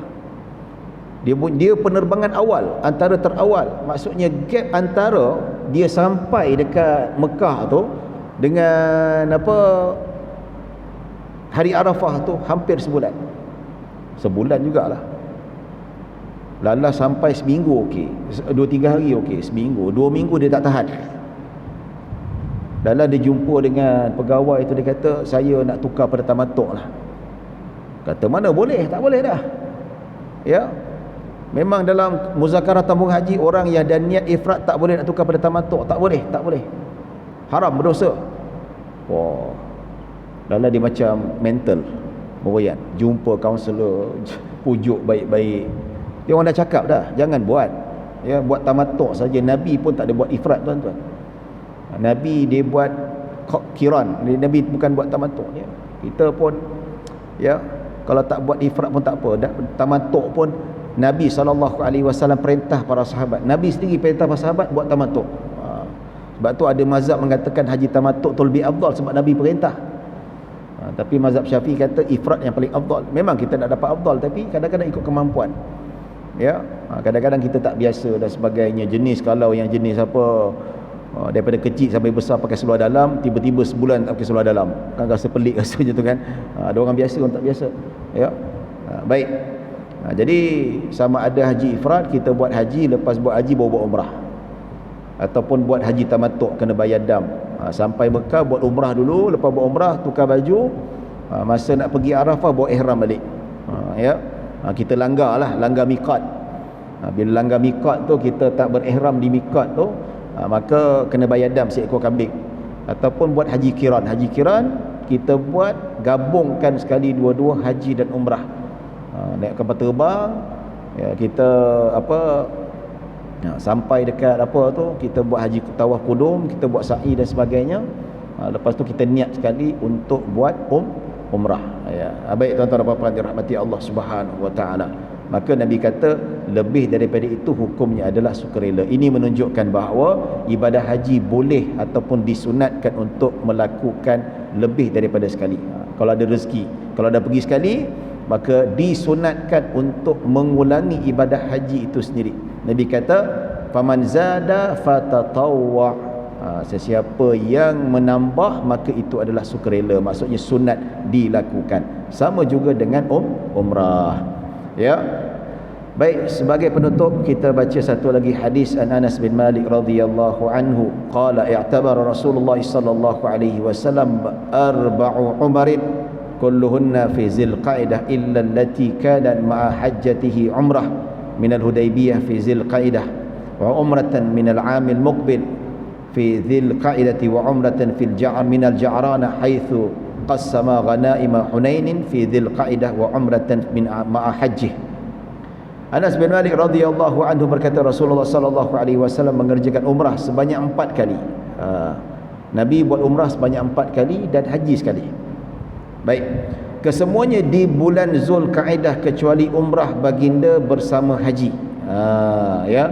Dia penerbangan awal, antara terawal. Maksudnya gap antara dia sampai dekat Mekah tu dengan hari Arafah tu hampir sebulan. Sebulan jugalah. Lala sampai seminggu okey, 2-3 hari okey, seminggu, 2 minggu dia tak tahan. Lala dia jumpa dengan pegawai tu, dia kata saya nak tukar pada tamattu' lah. Kata mana boleh, tak boleh dah. Ya, memang dalam muzakarah tabung haji, orang yang dah niat ifrad tak boleh nak tukar pada tamattu', tak boleh, haram, berdosa. Wah, Lala dia macam mental meroyan, jumpa kaunselor, pujuk baik-baik. Dia orang dah cakap dah, jangan buat. Ya, buat tamattu' saja. Nabi pun tak ada buat ifrad tuan-tuan. Nabi dia buat qiran. Nabi bukan buat tamattu' ya. Kita pun ya, kalau tak buat ifrad pun tak apa. Tamattu' pun Nabi SAW perintah para sahabat. Nabi sendiri perintah para sahabat buat tamattu'. Sebab tu ada mazhab mengatakan haji tamattu' tu lebih afdal sebab Nabi perintah. Tapi mazhab Syafi'i kata ifrad yang paling afdal. Memang kita nak dapat afdal, tapi kadang-kadang ikut kemampuan. Ya, kadang-kadang kita tak biasa dan sebagainya. Kalau yang jenis daripada kecil sampai besar pakai seluar dalam, tiba-tiba sebulan tak pakai seluar dalam, kan rasa pelik rasanya tu kan. Ada orang biasa, orang tak biasa. Ya. Baik. Jadi sama ada haji ifrad, kita buat haji, lepas buat haji baru buat umrah, ataupun buat haji tamattu' kena bayar dam. Sampai Mekah buat umrah dulu, lepas buat umrah tukar baju, masa nak pergi Arafah bawa ihram balik. Ya. Kita langgar miqat. Bila langgar miqat tu, kita tak berihram di miqat tu, maka kena bayar dam seekor kambing. Ataupun buat haji qiran. Haji qiran kita buat gabungkan sekali dua-dua haji dan umrah. Naik kapal terbang, ya, kita sampai dekat kita buat haji tawaf qudum, kita buat sa'i dan sebagainya. Lepas tu kita niat sekali untuk buat umrah. Ya. Baik tuan-tuan dan puan-puan dirahmati Allah Subhanahu wa taala. Maka Nabi kata lebih daripada itu hukumnya adalah sukarela. Ini menunjukkan bahawa ibadah haji boleh ataupun disunatkan untuk melakukan lebih daripada sekali. Kalau ada rezeki, kalau dah pergi sekali, maka disunatkan untuk mengulangi ibadah haji itu sendiri. Nabi kata faman zada fatatawwa'. Sesiapa yang menambah maka itu adalah sukarela, maksudnya sunat dilakukan. Sama juga dengan umrah. Ya. Baik, sebagai penutup kita baca satu lagi hadis an Anas bin Malik radhiyallahu anhu qala i'tabara Rasulullah sallallahu alaihi wasallam arba'u umarin kulluhunna fi Zulqa'dah illa allati kanat ma'a hajjatihi umrah min al-Hudaybiyah fi Zulqa'dah wa umratan min al-'am al-muqbil في ذي القعدة وعمرة في من الجعرانة حيث قسم غنائم حنين في ذي القعدة وعمرة من مع حجه. Anas bin Malik radhiyallahu anhu berkata Rasulullah sallallahu alaihi wasallam mengerjakan umrah sebanyak 4 kali. Nabi buat umrah sebanyak 4 kali dan haji sekali. Baik, kesemuanya di bulan Zulqa'dah kecuali umrah baginda bersama haji. Ya,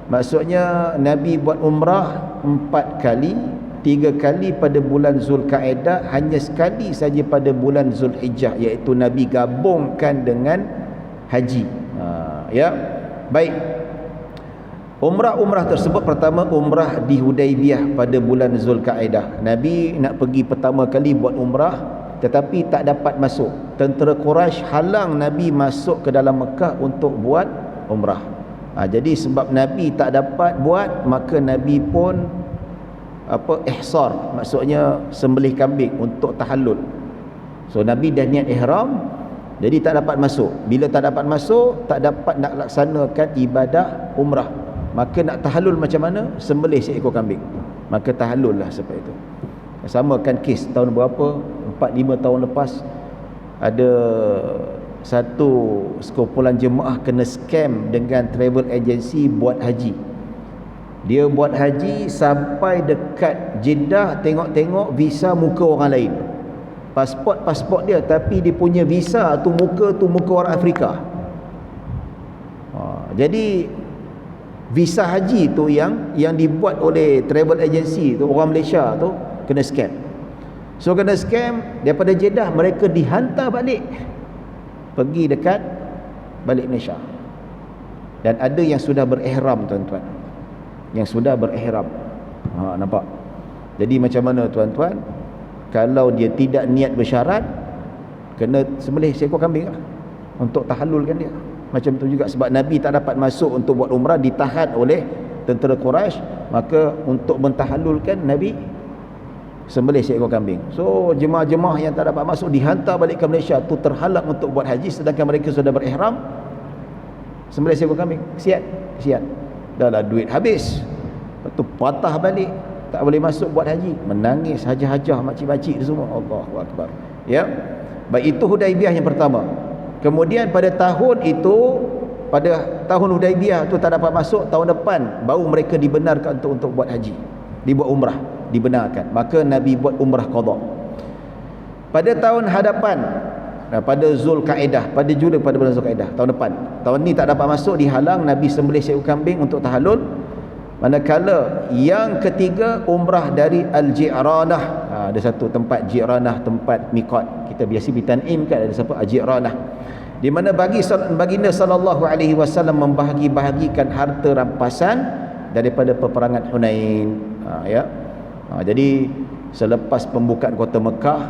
maksudnya Nabi buat umrah 4 kali, 3 kali pada bulan Zulkaedah, hanya sekali saja pada bulan Zulhijjah, iaitu Nabi gabungkan dengan haji. Ya, baik. Umrah tersebut, pertama umrah di Hudaibiyah pada bulan Zulkaedah. Nabi nak pergi pertama kali buat umrah, tetapi tak dapat masuk. Tentera Quraisy halang Nabi masuk ke dalam Mekah untuk buat umrah. Jadi sebab Nabi tak dapat buat, maka Nabi pun ihsar, maksudnya sembelih kambing untuk tahallul. So Nabi dah niat ihram, jadi tak dapat masuk. Bila tak dapat masuk, tak dapat nak laksanakan ibadah umrah, maka nak tahallul macam mana? Sembelih seekor kambing. Maka tahallul lah sebab itu. Sama kan kes tahun berapa, 4-5 tahun lepas, ada satu sekumpulan jemaah kena scam dengan travel agency buat haji. Dia buat haji sampai dekat Jeddah, tengok-tengok visa muka orang lain, pasport dia, tapi dia punya visa tu muka orang Afrika. Jadi visa haji tu yang dibuat oleh travel agency tu, orang Malaysia tu kena scam. So kena scam, daripada Jeddah mereka dihantar balik, pergi dekat balik Malaysia. Dan ada yang sudah berihram, tuan-tuan, yang sudah berihram. Nampak? Jadi macam mana, tuan-tuan? Kalau dia tidak niat bersyarat, kena sembelih seekor kambing lah untuk tahallulkan dia. Macam tu juga sebab Nabi tak dapat masuk untuk buat umrah, ditahan oleh tentera Quraisy, maka untuk mentahallulkan Nabi sembelih seekor kambing. So jemaah-jemaah yang tak dapat masuk dihantar balik ke Malaysia tu terhalang untuk buat haji, sedangkan mereka sudah berihram, sembelih seekor kambing. Kesian. Dah lah duit habis, lepas tu patah balik, tak boleh masuk buat haji. Menangis hajah-hajah, makcik-makcik tu semua. Allahu Akbar. Ya, baik, itu Hudaibiyah yang pertama. Kemudian pada tahun itu, pada tahun Hudaibiyah tu tak dapat masuk, tahun depan baru mereka dibenarkan untuk buat haji, dibuat umrah, dibenarkan. Maka Nabi buat umrah qada. Pada tahun hadapan, pada Zulkaedah, pada bulan Zulkaedah tahun depan, tahun ni tak dapat masuk, dihalang, Nabi sembelih seekor kambing untuk tahallul. Manakala yang ketiga, umrah dari Al-Ji'ranah. Ada satu tempat Ji'ranah, tempat miqat. Kita biasa pergi Tan'im kan, ada siapa Ji'ranah, di mana baginda sallallahu alaihi wasallam membahagi-bahagikan harta rampasan daripada peperangan Hunain. Jadi selepas pembukaan kota Mekah,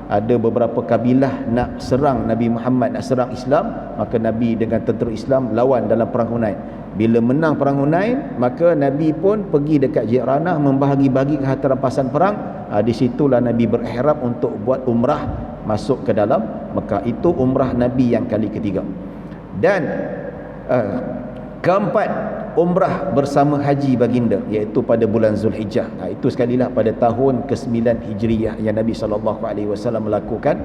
ada beberapa kabilah nak serang Nabi Muhammad, nak serang Islam, maka Nabi dengan tentera Islam lawan dalam perang Hunain. Bila menang perang Hunain, maka Nabi pun pergi dekat Ji'ranah membahagi-bahagikan harta rampasan perang. Di situlah Nabi berihram untuk buat umrah masuk ke dalam Mekah. Itu umrah Nabi yang kali ketiga. Dan keempat, umrah bersama haji baginda, iaitu pada bulan Zulhijjah. Itu sekali lah pada tahun ke-9 Hijriyah yang Nabi SAW melakukan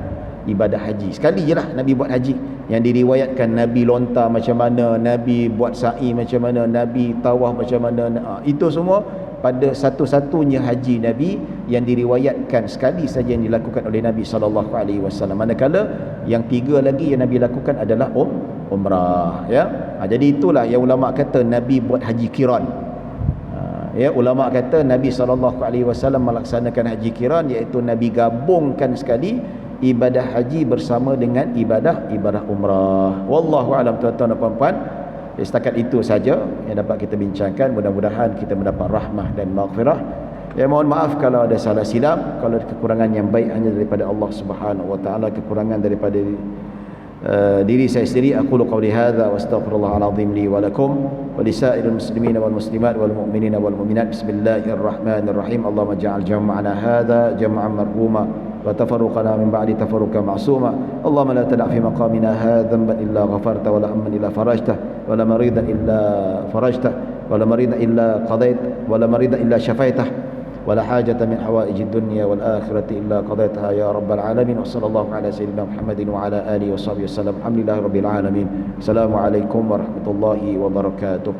ibadah haji. Sekali je lah Nabi buat haji. Yang diriwayatkan Nabi lontar macam mana, Nabi buat sa'i macam mana, Nabi tawaf macam mana. Itu semua pada satu-satunya haji Nabi yang diriwayatkan sekali saja yang dilakukan oleh Nabi SAW. Manakala yang 3 lagi yang Nabi lakukan adalah umrah. Jadi itulah yang ulama kata Nabi buat haji qiran. Ulama kata Nabi SAW melaksanakan haji qiran, iaitu Nabi gabungkan sekali ibadah haji bersama dengan ibadah umrah. Wallahu alam, tuan-tuan dan puan-puan. Setakat itu saja yang dapat kita bincangkan. Mudah-mudahan kita mendapat rahmah dan maghfirah. Mohon maaf kalau ada salah silap, kalau ada kekurangan yang baik hanya daripada Allah Subhanahu wa taala, kekurangan daripada diri saya sendiri. Aqulu qawli hadza wa astaghfirullahal azim li wa lakum wa lisairil muslimin wal muslimat wal mu'minin wal mu'minat. Bismillahirrahmanirrahim. Allahumma ja'al jam'ana hadza jam'an marhuma wa tafarruqana min ba'di tafarruqan ma'suma. Allahumma la tada' fi maqamina hadha dhanban illa ghafarta wa la hamman illa farajta wa la maridan illa farajta wa la maridan illa qadait wa la maridan illa shafaitah wa la hajata min hawaijid dunya wal akhirati illa qadaitaha ya rabbal alamin. Wa sallallahu ala sayyidina Muhammadin wa ala alihi wa sahbihi wasallam. Alhamdulillahi rabbil alamin. Assalamualaikum warahmatullahi wabarakatuh.